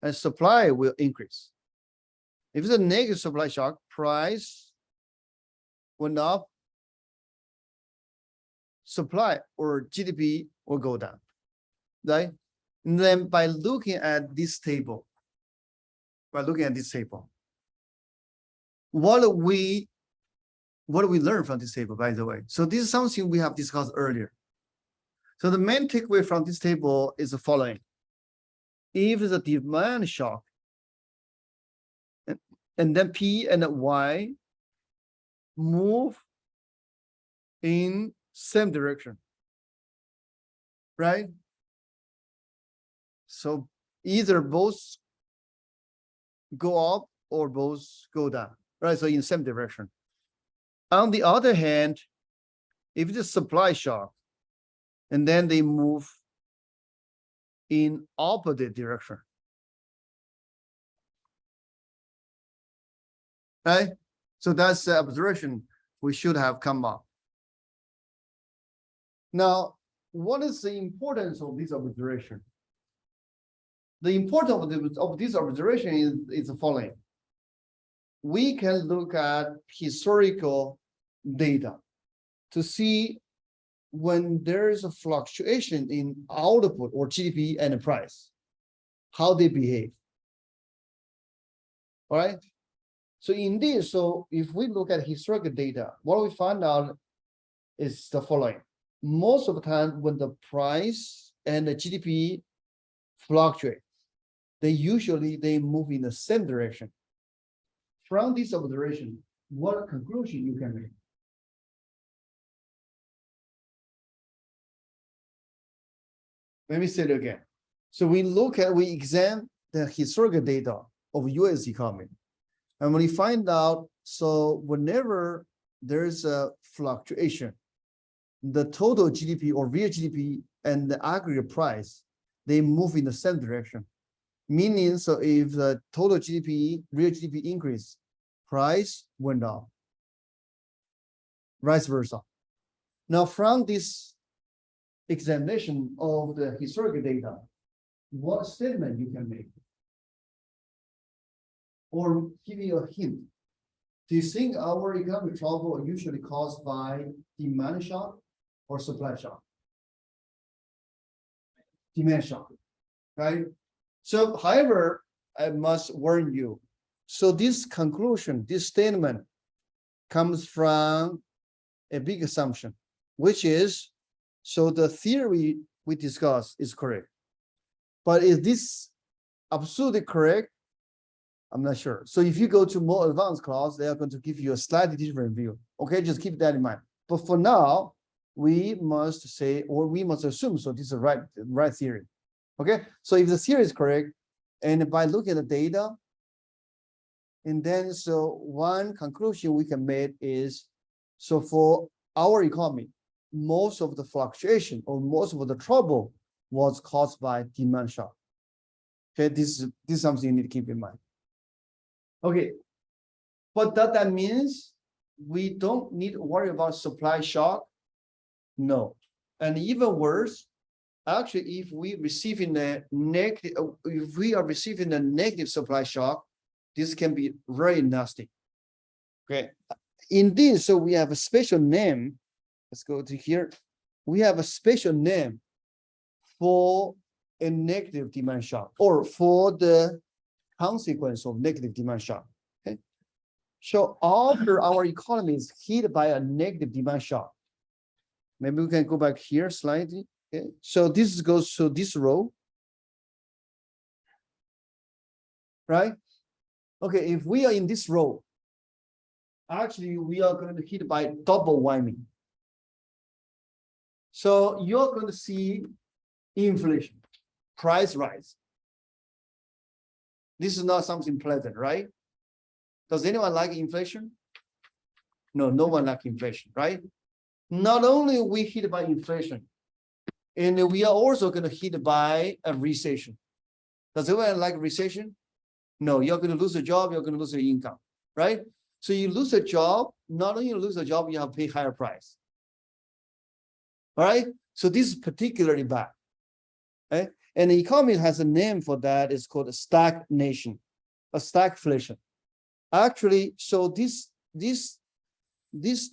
Speaker 1: and supply will increase. If it's a negative supply shock, price went up, supply or GDP will go down, right? And then by looking at this table, what do we learn from this table, by the way? So this is something we have discussed earlier. So the main takeaway from this table is the following. If the demand shock, and then P and Y move in same direction, right? So either both go up or both go down, right? So in same direction. On the other hand, if it's a supply shock, and then they move in opposite direction, right? So that's the observation we should have come up. Now, what is the importance of this observation? The importance of this observation is the following. We can look at historical data to see when there is a fluctuation in output or GDP and the price, how they behave. All right. So indeed, so if we look at historical data, what we find out is the following. Most of the time when the price and the GDP fluctuate, they move in the same direction. From this observation, what conclusion you can make? Let me say it again. So we examine the historical data of US economy. And when we find out, so whenever there's a fluctuation, the total GDP or real GDP and the aggregate price, they move in the same direction. Meaning, so if the total GDP, real GDP increase, price went up, vice versa. Now, from this examination of the historical data, what statement you can make? Or give you a hint. Do you think our economic trouble are usually caused by demand shock or supply shock? Demand shock, right? So, however, I must warn you. So this conclusion, this statement comes from a big assumption, which is, so the theory we discussed is correct. But is this absolutely correct? I'm not sure. So if you go to more advanced class, they are going to give you a slightly different view. Okay, just keep that in mind. But for now, we must say, or we must assume, so this is the right theory. Okay, so if the theory is correct, and by looking at the data, and then so one conclusion we can make is, so for our economy, most of the fluctuation or most of the trouble was caused by demand shock. Okay, this is something you need to keep in mind. Okay, But that means we don't need to worry about supply shock? No. And even worse, actually, if we receiving a negative, if we are receiving a negative supply shock, this can be very nasty. Okay. Indeed, so we have a special name. Let's go to here. We have a special name for a negative demand shock or for the consequence of negative demand shock. Okay. So after our economy is hit by a negative demand shock, maybe we can go back here slightly. Okay. So this goes to this row, right? Okay, if we are in this row, actually we are going to hit by double whammy. So you're going to see inflation, price rise. This is not something pleasant, right? Does anyone like inflation? No, no one likes inflation, right? Not only we hit by inflation, and we are also going to hit by a recession. Does anyone like recession? No, you're going to lose a job, you're going to lose your income, right? So you lose a job, not only you lose a job, you have to pay higher price. All right, so this is particularly bad. Okay? And the economy has a name for that. It's called a stagnation, a stagflation. Actually, so this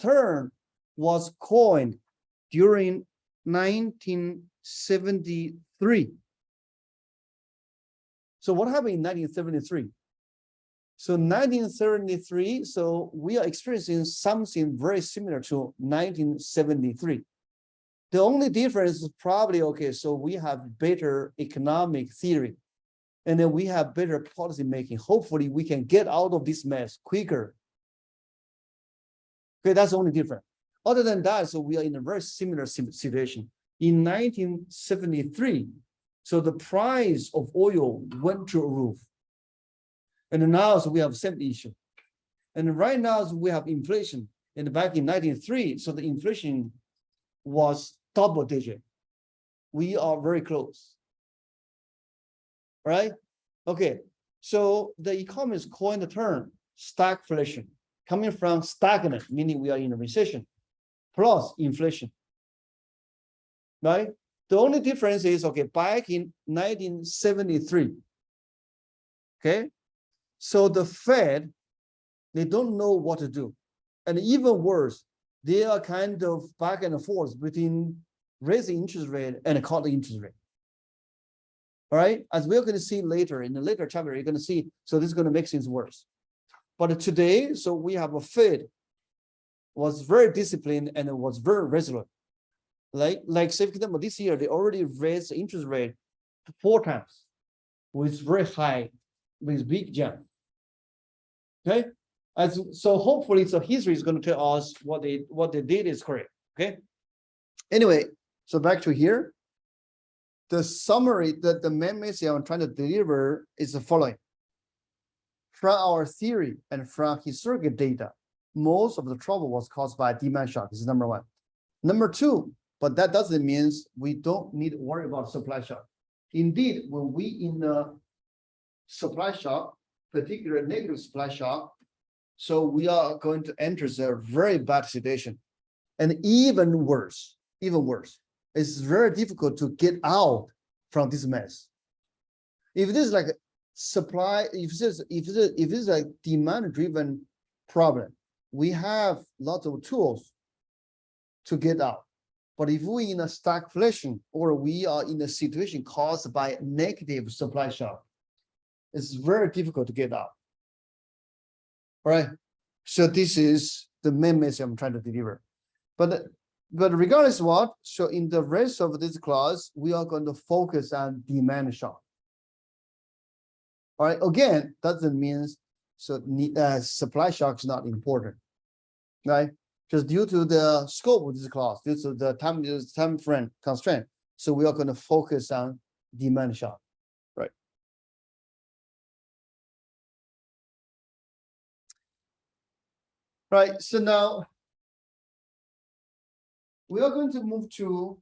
Speaker 1: term was coined during 1973. So what happened in 1973? So 1973, so we are experiencing something very similar to 1973. The only difference is probably, okay, so we have better economic theory, and then we have better policy making. Hopefully we can get out of this mess quicker. Okay, that's the only difference. Other than that, so we are in a very similar situation. In 1973, so the price of oil went through a roof. And now so we have the same issue. And right now so we have inflation. And back in 1993, so the inflation was double digit. We are very close. Right? Okay. So the economists coined the term stagflation, coming from stagnant, meaning we are in a recession, plus inflation. Right? The only difference is, okay, back in 1973, okay, so the Fed, they don't know what to do. And even worse, they are kind of back and forth between raising interest rate and cutting interest rate. All right, as we're going to see later in the later chapter, you're going to see, so this is going to make things worse. But today, so we have a Fed was very disciplined and it was very resolute. Like say, for example, this year, they already raised the interest rate 4 times with very high, with big jump. Okay, so hopefully, so history is going to tell us what they did is correct. Okay. Anyway, so back to here. The summary that the main message I'm trying to deliver is the following. From our theory and from historical data, most of the trouble was caused by demand shock. This is number 1. Number 2, but that doesn't mean we don't need to worry about supply shock. Indeed, when we in the supply shock, particular negative supply shock, so we are going to enter a very bad situation. And even worse, it's very difficult to get out from this mess. If this is like a supply, if this is a demand-driven problem, we have lots of tools to get out. But if we in a stagflation or we are in a situation caused by negative supply shock, it's very difficult to get out. All right. So this is the main message I'm trying to deliver. But regardless of what, so in the rest of this class, we are going to focus on demand shock. All right. Again, doesn't mean so supply shock is not important, right? Just due to the scope of this class, due to the time frame constraint, so we are going to focus on demand shock, right? Right. So now we are going to move to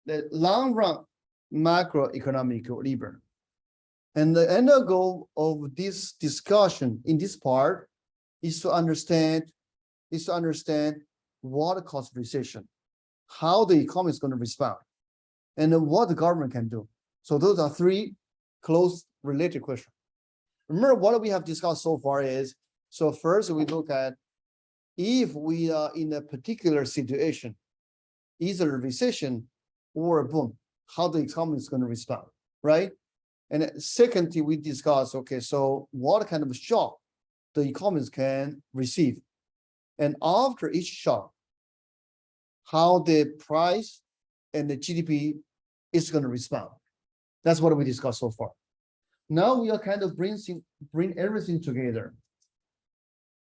Speaker 1: the long run macroeconomic equilibrium. And the end goal of this discussion in this part is to understand what causes recession, how the economy is going to respond, and then what the government can do. So those are three close related questions. Remember what we have discussed so far is, so first we look at if we are in a particular situation, either a recession or a boom, how the economy is going to respond, right? And then secondly, we discuss, okay, so what kind of shock the economies can receive. And after each shock, how the price and the GDP is going to respond. That's what we discussed so far. Now we are kind of bring everything together.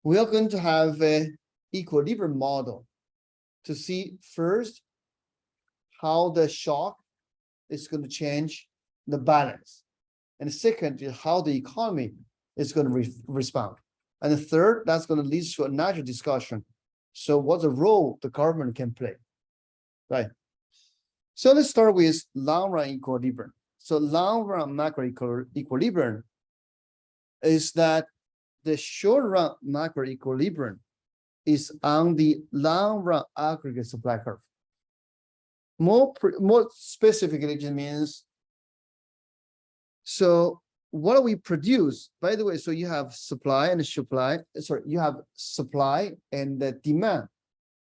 Speaker 1: We are going to have an equilibrium model to see first how the shock is going to change the balance. And second is how the economy is going to respond. And the third, that's going to lead to a natural discussion. So what's the role the government can play, right? So let's start with long-run equilibrium. So long-run macro equilibrium is that the short-run macro equilibrium is on the long-run aggregate supply curve. More specifically, it means, so what we produce, by the way, so you have supply and supply, sorry, you have supply and the demand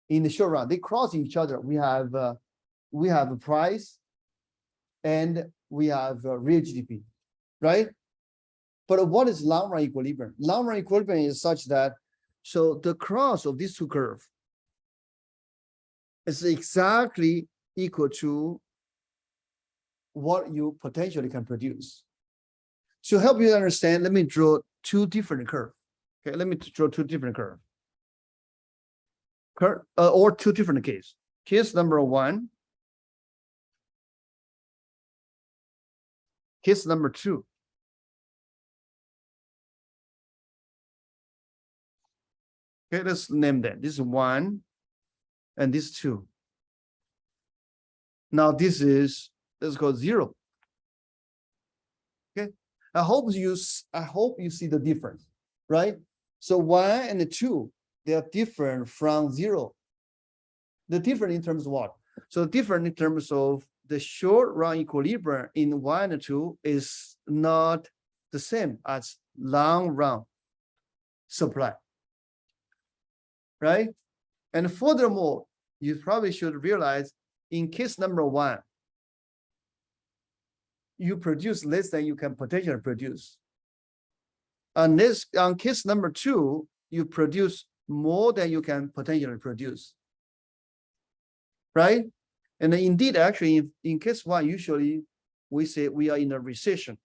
Speaker 1: in the short run. They cross each other. We have a price and we have real GDP, right? But what is long run equilibrium? Long run equilibrium is such that, so the cross of these two curves is exactly equal to what you potentially can produce. To help you understand, let me draw two different curves. Okay, let me draw two different curves. Or two different cases. Case number one. Case number two. Okay, let's name that. This is one and this two. Now this is, let's go 0. Okay. I hope you see the difference, right? So 1 and 2, they are different from 0. The different in terms of what? So different in terms of the short run equilibrium in 1 and 2 is not the same as long run supply, right? And furthermore, you probably should realize in case number 1, you produce less than you can potentially produce. On case number 2, you produce more than you can potentially produce, right? And indeed, actually, in case 1, usually we say we are in a recession.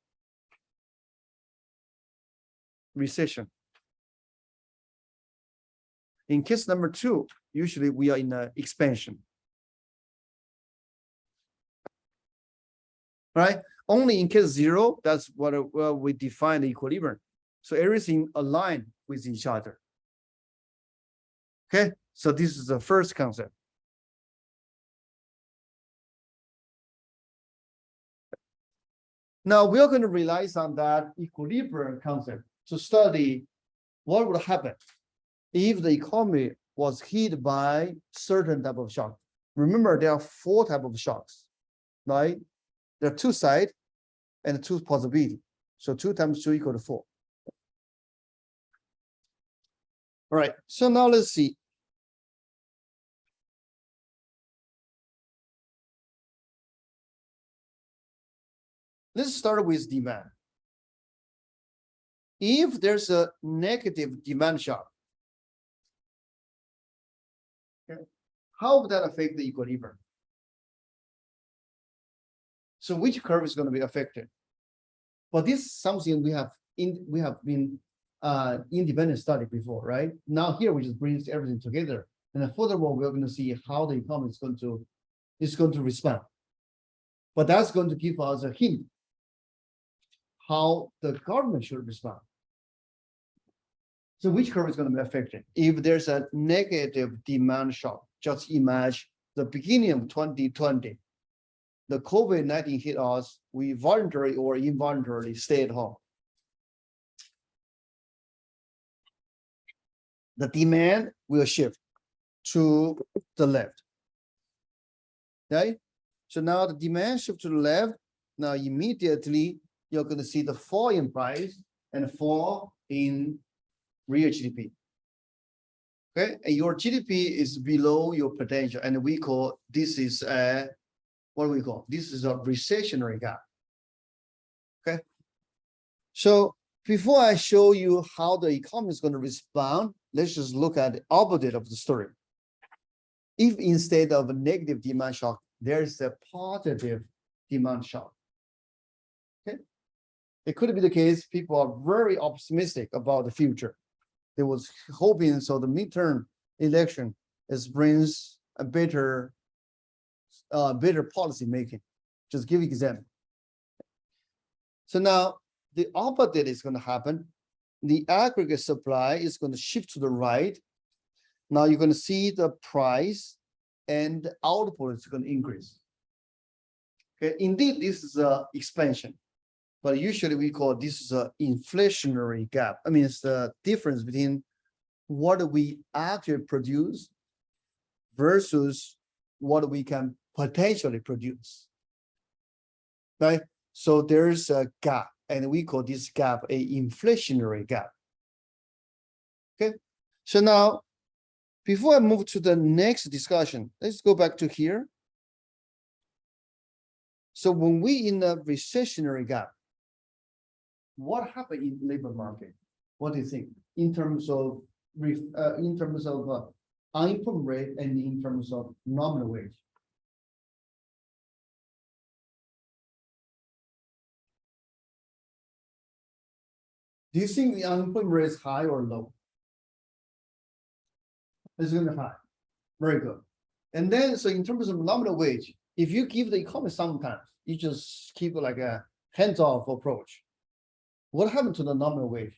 Speaker 1: In case number 2, usually we are in an expansion. Right? Only in case 0, that's what we define the equilibrium. So everything aligned with each other. Okay, so this is the first concept. Now we are going to rely on that equilibrium concept to study what would happen if the economy was hit by certain type of shock. Remember, there are 4 types of shocks, right? There are 2 sides and 2 possibilities. So 2 times 2 equal to 4. All right, so now let's see. Let's start with demand. If there's a negative demand shock, okay, how would that affect the equilibrium? So which curve is going to be affected? But this is something we have been independent study before, right? Now here we just brings everything together, and then furthermore we're going to see how the economy is going to respond. But that's going to give us a hint how the government should respond. So which curve is going to be affected? If there's a negative demand shock, just imagine the beginning of 2020, the COVID-19 hit us, we voluntarily or involuntarily stay at home. the demand will shift to the left. Right? So now the demand shift to the left. Now immediately you're going to see the fall in price and fall in real GDP. Okay, and your GDP is below your potential, and we call this is a what do we call? This is a recessionary gap. Okay, so before I show you how the economy is going to respond, let's just look at the opposite of the story. If instead of a negative demand shock, there's a positive demand shock. Okay, it could be the case people are very optimistic about the future. They was hoping so the midterm election brings a better policy making. Just give example. So now the opposite is going to happen. The aggregate supply is going to shift to the right. Now you're going to see the price and the output is going to increase. Okay, indeed, this is an expansion, but usually we call this is an inflationary gap. I mean, it's the difference between what we actually produce versus what we can potentially produce. Right? So there's a gap, and we call this gap an inflationary gap. Okay, so now before I move to the next discussion, let's go back to here. So when we in a recessionary gap, what happened in labor market? What do you think in terms of unemployment rate and in terms of nominal wage? Do you think the unemployment rate is high or low? It's going to be high. Very good. And then, so in terms of nominal wage, if you give the economy sometimes, you just keep like a hands-off approach. What happened to the nominal wage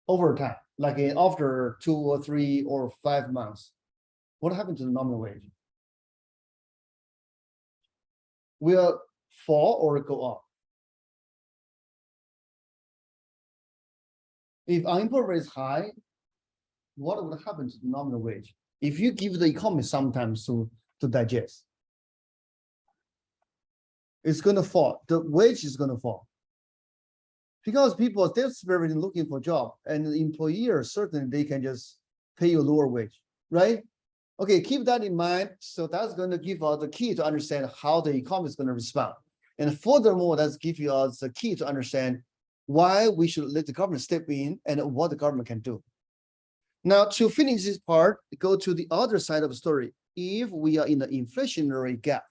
Speaker 1: over time? Like after 2 or 3 or 5 months, what happened to the nominal wage? Will fall or go up? If unemployment rate is high, what would happen to the nominal wage? If you give the economy some time to digest, it's going to fall. The wage is going to fall. Because people are desperately looking for a job, and the employer certainly they can just pay you a lower wage, right? Okay, keep that in mind. So that's going to give us the key to understand how the economy is going to respond. And furthermore, that's give you us the key to understand why we should let the government step in and what the government can do. Now, to finish this part, go to the other side of the story. If we are in the inflationary gap,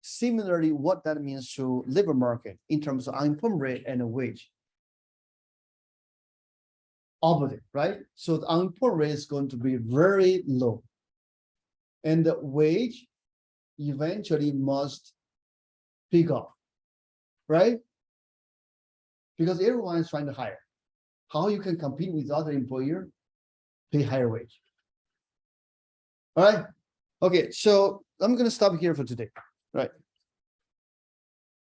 Speaker 1: similarly, what that means to labor market in terms of unemployment rate and wage. Opposite, right? So the unemployment rate is going to be very low. And the wage eventually must pick up, right? Because everyone is trying to hire. How you can compete with other employer? Pay higher wage. All right. Okay, so I'm going to stop here for today. Right.